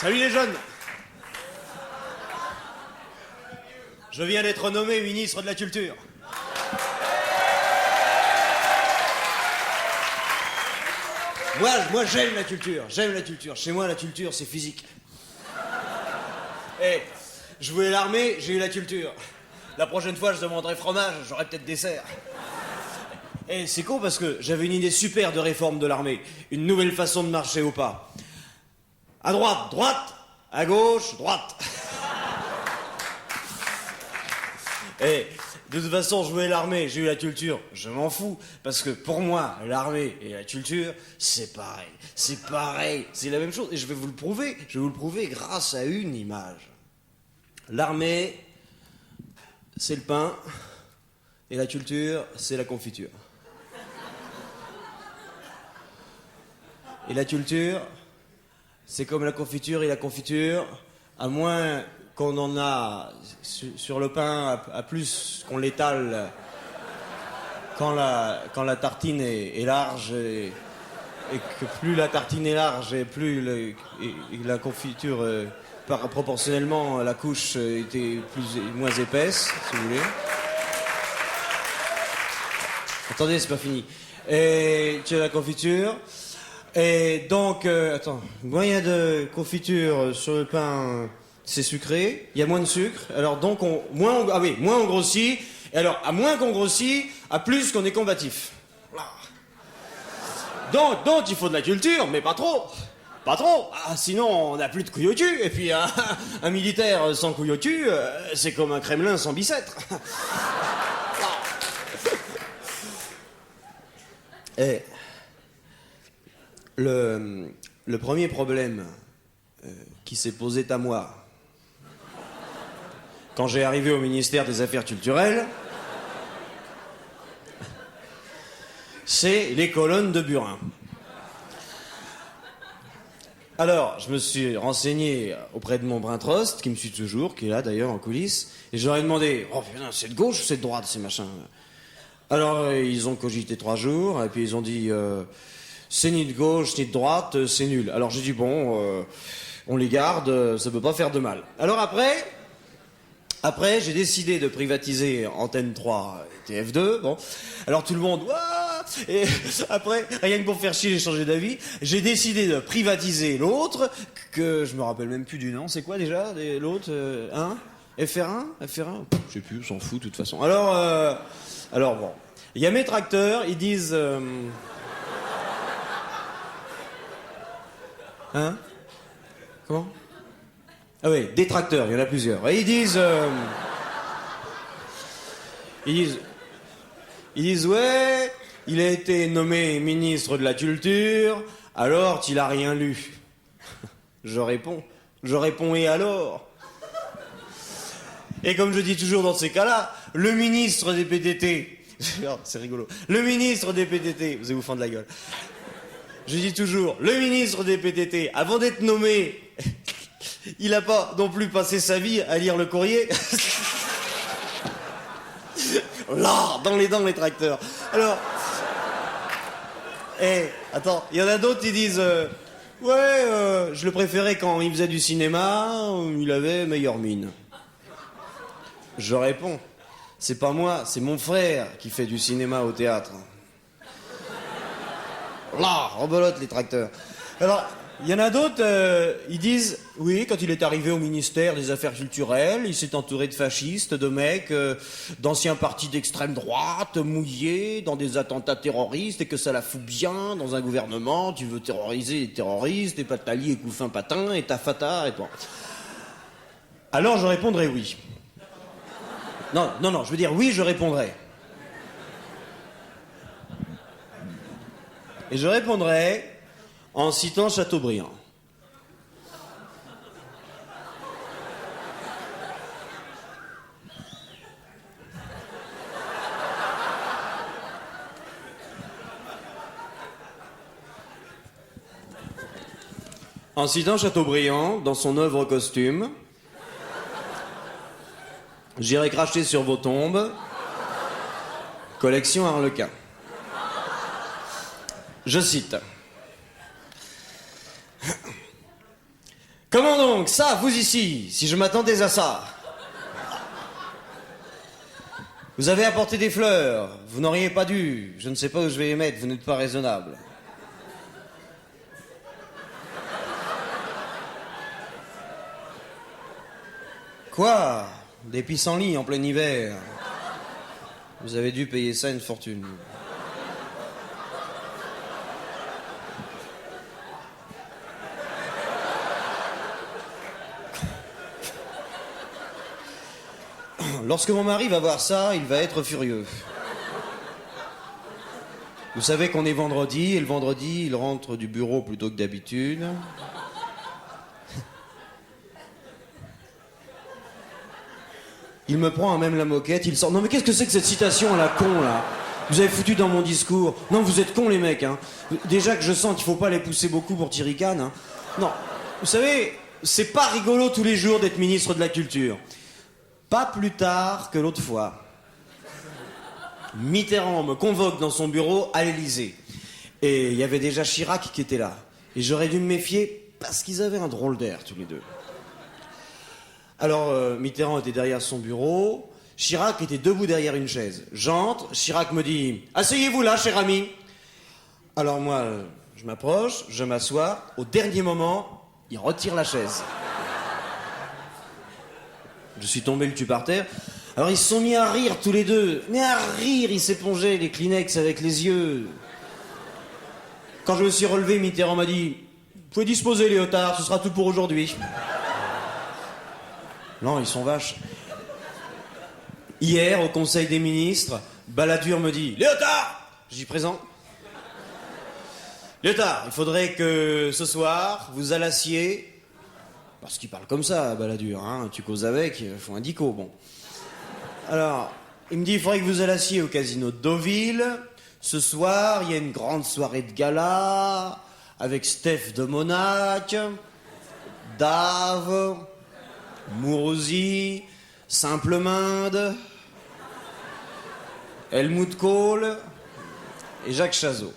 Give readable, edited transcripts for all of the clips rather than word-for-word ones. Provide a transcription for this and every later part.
Salut les jeunes. Je viens d'être nommé ministre de la Culture. Moi j'aime la culture, Chez moi, la culture, c'est physique. Eh, je voulais l'armée, j'ai eu la culture. La prochaine fois, je demanderai fromage, j'aurai peut-être dessert. Eh, c'est con parce que j'avais une idée super de réforme de l'armée. Une nouvelle façon de marcher au pas. À droite, droite. À gauche, droite. Eh, de toute façon, je voulais l'armée, j'ai eu la culture. Je m'en fous, parce que pour moi, l'armée et la culture, c'est pareil. C'est pareil, c'est la même chose. Et je vais vous le prouver. Je vais vous le prouver grâce à une image. L'armée, c'est le pain, et la culture, c'est la confiture. Et la culture, c'est comme la confiture et la confiture, à moins qu'on en a sur le pain à plus qu'on l'étale quand la tartine est large et que plus la tartine est large et plus et la confiture proportionnellement la couche était moins épaisse, si vous voulez. Attendez, c'est pas fini. Et tu as la confiture. Et donc, moyen de confiture sur le pain, c'est sucré, il y a moins de sucre, alors donc moins on grossit, et alors à moins qu'on grossit, à plus qu'on est combatif. Donc il faut de la culture, mais pas trop. Pas trop, sinon on n'a plus de couilles au cul, et puis un militaire sans couilles au cul, c'est comme un Kremlin sans bicêtre. Et le premier problème qui s'est posé à moi quand j'ai arrivé au ministère des Affaires culturelles, c'est les colonnes de burin. Alors, je me suis renseigné auprès de mon brin-trost, qui me suit toujours, qui est là d'ailleurs en coulisses, et je leur ai demandé, oh putain, c'est de gauche ou c'est de droite ces machins? Alors, ils ont cogité 3 jours, et puis ils ont dit, c'est ni de gauche ni de droite, c'est nul. Alors j'ai dit, bon, on les garde, ça peut pas faire de mal. Alors après, j'ai décidé de privatiser Antenne 3 et TF2, bon. Alors tout le monde, ouah! Et après, rien que pour faire chier, j'ai changé d'avis. J'ai décidé de privatiser l'autre, que je me rappelle même plus du nom. C'est quoi déjà, l'autre, FR1? FR1? Je sais plus, on s'en fout de toute façon. Alors bon. Il y a mes tracteurs, ils disent... Hein? Comment? Ah oui, détracteurs, il y en a plusieurs. Et ils disent, ouais, il a été nommé ministre de la Culture, alors qu'il a rien lu. Je réponds, et alors? Et comme je dis toujours dans ces cas-là, le ministre des PTT, c'est rigolo, le ministre des PTT, vous allez vous fendre la gueule. Je dis toujours, le ministre des PTT, avant d'être nommé, il n'a pas non plus passé sa vie à lire le courrier. Là, dans les dents, les tracteurs. Alors, attends, il y en a d'autres qui disent, je le préférais quand il faisait du cinéma, il avait meilleure mine. Je réponds, c'est pas moi, c'est mon frère qui fait du cinéma au théâtre. Là, rebelote les tracteurs. Alors, il y en a d'autres, ils disent, oui, quand il est arrivé au ministère des Affaires culturelles, il s'est entouré de fascistes, de mecs, d'anciens partis d'extrême droite, mouillés, dans des attentats terroristes, et que ça la fout bien dans un gouvernement, tu veux terroriser les terroristes, et Patali, et Couffin Patin, et Tafata, et toi. Alors je répondrai oui. Non, je veux dire oui, je répondrai. Et je répondrai en citant Chateaubriand. En citant Chateaubriand, dans son œuvre costume, j'irai cracher sur vos tombes, collection Harlequin. Je cite. Commandant donc, ça, vous ici, si je m'attendais à ça. Vous avez apporté des fleurs, vous n'auriez pas dû. Je ne sais pas où je vais les mettre, vous n'êtes pas raisonnable. Quoi? Des pissenlits en plein hiver. Vous avez dû payer ça une fortune. Lorsque mon mari va voir ça, il va être furieux. Vous savez qu'on est vendredi, et le vendredi, il rentre du bureau plutôt que d'habitude. Il me prend à même la moquette, il sort... Non mais qu'est-ce que c'est que cette citation à la con, là? Vous avez foutu dans mon discours. Non, vous êtes cons, les mecs, hein. Déjà que je sens qu'il faut pas les pousser beaucoup pour Tiricane, hein. Non, vous savez, c'est pas rigolo tous les jours d'être ministre de la Culture. Pas plus tard que l'autre fois. Mitterrand me convoque dans son bureau à l'Élysée. Et il y avait déjà Chirac qui était là. Et j'aurais dû me méfier parce qu'ils avaient un drôle d'air, tous les deux. Alors, Mitterrand était derrière son bureau, Chirac était debout derrière une chaise. J'entre, Chirac me dit « Asseyez-vous là, cher ami !» Alors moi, je m'approche, je m'assois. Au dernier moment, il retire la chaise. Je suis tombé le cul par terre. Alors ils se sont mis à rire tous les deux. Mais à rire, ils s'épongeaient les Kleenex avec les yeux. Quand je me suis relevé, Mitterrand m'a dit « Vous pouvez disposer, Léotard, ce sera tout pour aujourd'hui. » Non, ils sont vaches. Hier, au Conseil des ministres, Balladur me dit « Léotard !» Je dis « Présent. » « Léotard, il faudrait que ce soir, vous allassiez... » Parce qu'il parle comme ça, Balladur, hein. Tu causes avec, il faut un dico, bon. Alors, il me dit « Il faudrait que vous allassiez au casino de Deauville. Ce soir, il y a une grande soirée de gala, avec Steph de Monac, Dave... Mourouzi, Simple-Minde, Helmut Kohl et Jacques Chazot.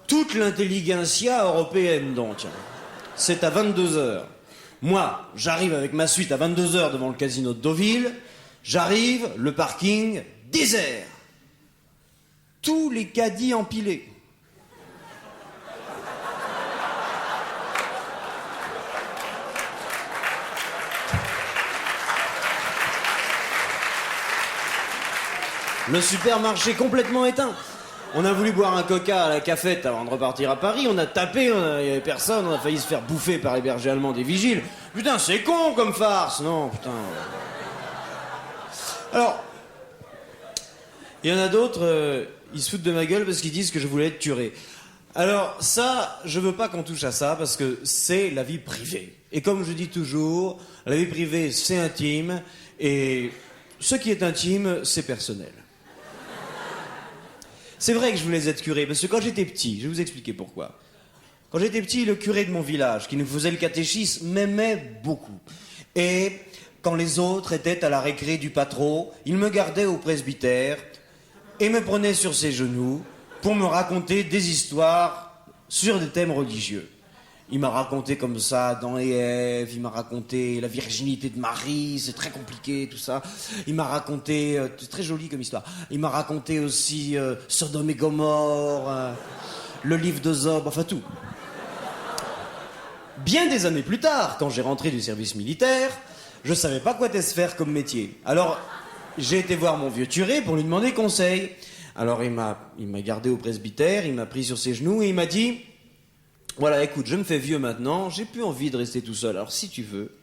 Toute l'intelligentsia européenne, donc. C'est à 22h. Moi, j'arrive avec ma suite à 22h devant le casino de Deauville. J'arrive, le parking désert. Tous les caddies empilés. Le supermarché complètement éteint. On a voulu boire un coca à la cafette avant de repartir à Paris. On a tapé, il n'y avait personne. On a failli se faire bouffer par les bergers allemands des vigiles. Putain, c'est con comme farce. Non, putain. Alors, il y en a d'autres, ils se foutent de ma gueule parce qu'ils disent que je voulais être curé. Alors ça, je veux pas qu'on touche à ça parce que c'est la vie privée. Et comme je dis toujours, la vie privée, c'est intime. Et ce qui est intime, c'est personnel. C'est vrai que je voulais être curé, parce que quand j'étais petit, je vais vous expliquer pourquoi. Quand j'étais petit, le curé de mon village, qui nous faisait le catéchisme, m'aimait beaucoup. Et quand les autres étaient à la récré du patro, il me gardait au presbytère et me prenait sur ses genoux pour me raconter des histoires sur des thèmes religieux. Il m'a raconté comme ça Adam et Ève, il m'a raconté la virginité de Marie, c'est très compliqué tout ça. Il m'a raconté, c'est très joli comme histoire, il m'a raconté aussi Sodome et Gomorre, le livre de Job, enfin tout. Bien des années plus tard, quand j'ai rentré du service militaire, je savais pas quoi est-ce faire comme métier. Alors j'ai été voir mon vieux curé pour lui demander conseil. Alors il m'a gardé au presbytère, il m'a pris sur ses genoux et il m'a dit... Voilà, écoute, je me fais vieux maintenant, j'ai plus envie de rester tout seul. Alors si tu veux,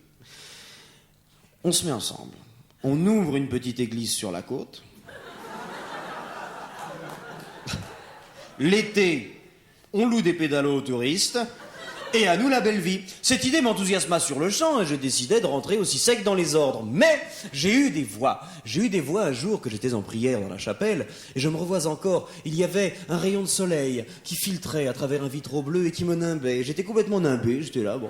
on se met ensemble. On ouvre une petite église sur la côte. L'été, on loue des pédalos aux touristes. Et à nous la belle vie. Cette idée m'enthousiasma sur le champ et je décidai de rentrer aussi sec dans les ordres. Mais j'ai eu des voix. J'ai eu des voix un jour que j'étais en prière dans la chapelle et je me revois encore. Il y avait un rayon de soleil qui filtrait à travers un vitrau bleu et qui me nimbait. J'étais complètement nimbé, j'étais là, bon.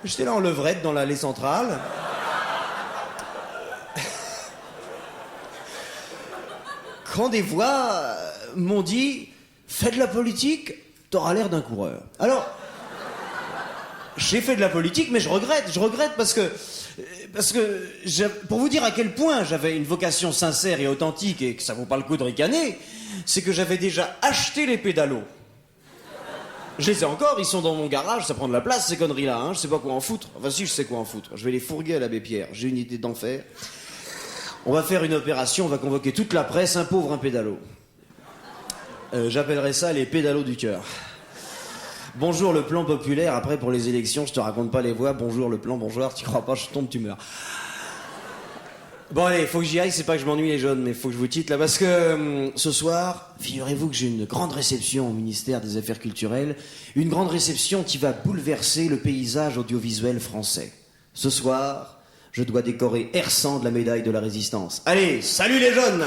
J'étais là en levrette dans l'allée centrale. Quand des voix m'ont dit « Fais de la politique, t'auras l'air d'un coureur. » Alors... J'ai fait de la politique, mais je regrette parce que pour vous dire à quel point j'avais une vocation sincère et authentique et que ça vaut pas le coup de ricaner, c'est que j'avais déjà acheté les pédalos. Je les ai encore, ils sont dans mon garage, ça prend de la place ces conneries-là, hein, je sais pas quoi en foutre. Enfin si, je sais quoi en foutre. Je vais les fourguer à l'abbé Pierre, j'ai une idée d'enfer. On va faire une opération, on va convoquer toute la presse, un pauvre, un pédalo. J'appellerai ça les pédalos du cœur. Bonjour le plan populaire, après pour les élections, je te raconte pas les voix, bonjour le plan, bonjour, tu crois pas, je tombe, tu meurs. Bon allez, faut que j'y aille, c'est pas que je m'ennuie les jeunes, mais faut que je vous quitte là, parce que ce soir, figurez-vous que j'ai une grande réception au ministère des Affaires culturelles, une grande réception qui va bouleverser le paysage audiovisuel français. Ce soir, je dois décorer Hersant de la médaille de la Résistance. Allez, salut les jeunes!